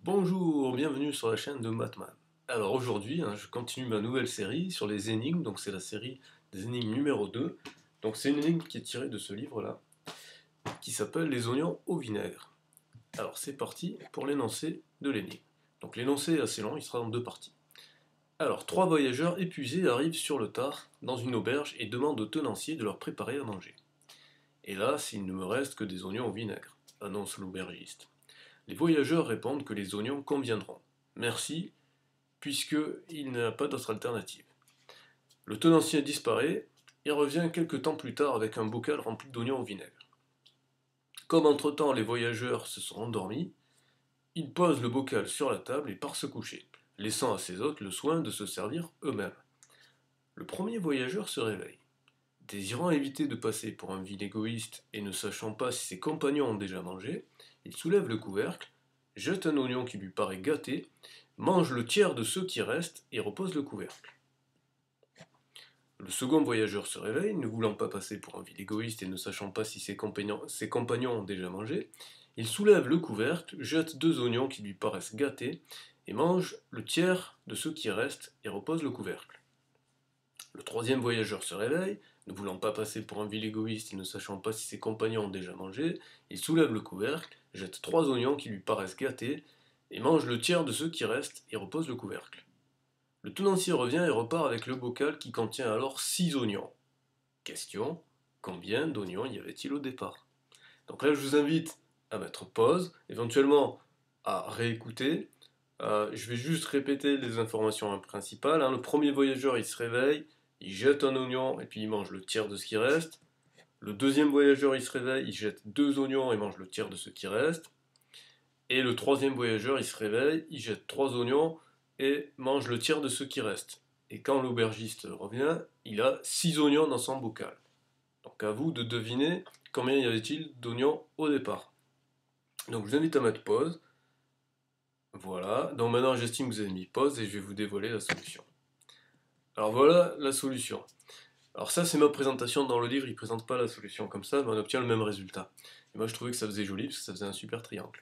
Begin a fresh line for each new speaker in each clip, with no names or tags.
Bonjour, bienvenue sur la chaîne de Matman. Alors aujourd'hui, je continue ma nouvelle série sur les énigmes, donc c'est la série des énigmes numéro 2. Donc c'est une énigme qui est tirée de ce livre-là, qui s'appelle Les oignons au vinaigre. Alors c'est parti pour l'énoncé de l'énigme. Donc l'énoncé est assez long, il sera en deux parties. Alors, trois voyageurs épuisés arrivent sur le tard, dans une auberge, et demandent au tenancier de leur préparer à manger. Hélas, il ne me reste que des oignons au vinaigre, annonce l'aubergiste. Les voyageurs répondent que les oignons conviendront. Merci, puisqu'il n'a pas d'autre alternative. Le tenancier disparaît et revient quelque temps plus tard avec un bocal rempli d'oignons au vinaigre. Comme entre-temps les voyageurs se sont endormis, il pose le bocal sur la table et part se coucher, laissant à ses hôtes le soin de se servir eux-mêmes. Le premier voyageur se réveille. Désirant éviter de passer pour un vil égoïste et ne sachant pas si ses compagnons ont déjà mangé, il soulève le couvercle, jette un oignon qui lui paraît gâté, mange le tiers de ceux qui restent et repose le couvercle. Le second voyageur se réveille, ne voulant pas passer pour un vil égoïste et ne sachant pas si ses compagnons ont déjà mangé. Il soulève le couvercle, jette deux oignons qui lui paraissent gâtés et mange le tiers de ceux qui restent et repose le couvercle. Le troisième voyageur se réveille, ne voulant pas passer pour un vil égoïste et ne sachant pas si ses compagnons ont déjà mangé. Il soulève le couvercle, jette trois oignons qui lui paraissent gâtés et mange le tiers de ceux qui restent et repose le couvercle. Le tenancier revient et repart avec le bocal qui contient alors 6 oignons. Question, combien d'oignons y avait-il au départ? Donc là, je vous invite à mettre pause, éventuellement à réécouter. Je vais juste répéter les informations principales. Le premier voyageur, il se réveille, il jette un oignon et puis il mange le tiers de ce qui reste. Le deuxième voyageur, il se réveille, il jette deux oignons et mange le tiers de ce qui reste. Et le troisième voyageur, il se réveille, il jette trois oignons et mange le tiers de ce qui reste. Et quand l'aubergiste revient, il a 6 oignons dans son bocal. Donc à vous de deviner combien y avait-il d'oignons au départ. Donc je vous invite à mettre pause. Voilà, donc maintenant j'estime que vous avez mis pause et je vais vous dévoiler la solution. Alors voilà la solution. Alors ça c'est ma présentation dans le livre, il ne présente pas la solution comme ça, mais on obtient le même résultat. Et moi je trouvais que ça faisait joli parce que ça faisait un super triangle.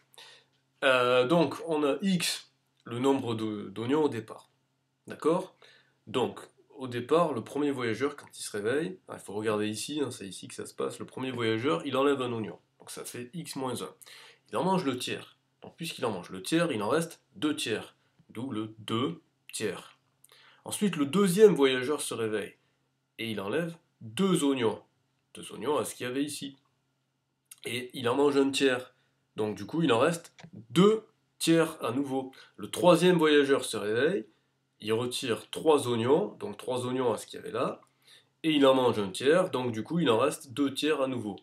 Donc on a x, le nombre d'oignons au départ. D'accord? Donc, au départ, le premier voyageur, quand il se réveille, il faut regarder ici, c'est ici que ça se passe, le premier voyageur, il enlève un oignon. Donc ça fait x moins 1. Il en mange le tiers. Donc puisqu'il en mange le tiers, il en reste 2 tiers. D'où le 2 tiers. Ensuite, le deuxième voyageur se réveille. Et il enlève 2 oignons. 2 oignons à ce qu'il y avait ici. Et il en mange un tiers. Donc du coup, il en reste 2 tiers à nouveau. Le troisième voyageur se réveille, il retire 3 oignons, donc 3 oignons à ce qu'il y avait là, et il en mange un tiers, donc du coup il en reste 2 tiers à nouveau.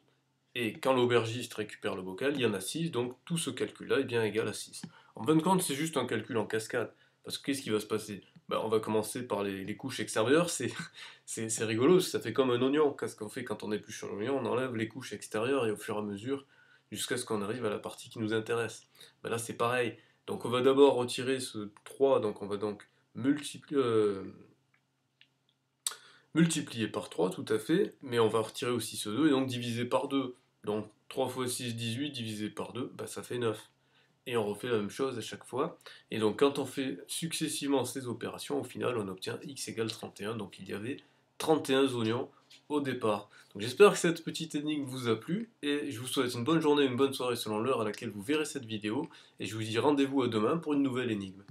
Et quand l'aubergiste récupère le bocal, il y en a 6, donc tout ce calcul-là est bien égal à 6. En fin de compte, c'est juste un calcul en cascade, parce que qu'est-ce qui va se passer? On va commencer par les couches extérieures, c'est rigolo, ça fait comme un oignon. Qu'est-ce qu'on fait quand on épluche un oignon? On enlève les couches extérieures et au fur et à mesure, jusqu'à ce qu'on arrive à la partie qui nous intéresse. Là c'est pareil, donc on va d'abord retirer ce 3, donc on va donc multiplier par 3 tout à fait, mais on va retirer aussi ce 2 et donc diviser par 2. Donc 3 fois 6, 18, divisé par 2, ça fait 9. Et on refait la même chose à chaque fois. Et donc quand on fait successivement ces opérations, au final on obtient x égale 31, donc il y avait 31 oignons au départ. Donc j'espère que cette petite énigme vous a plu, et je vous souhaite une bonne journée, une bonne soirée selon l'heure à laquelle vous verrez cette vidéo, et je vous dis rendez-vous à demain pour une nouvelle énigme.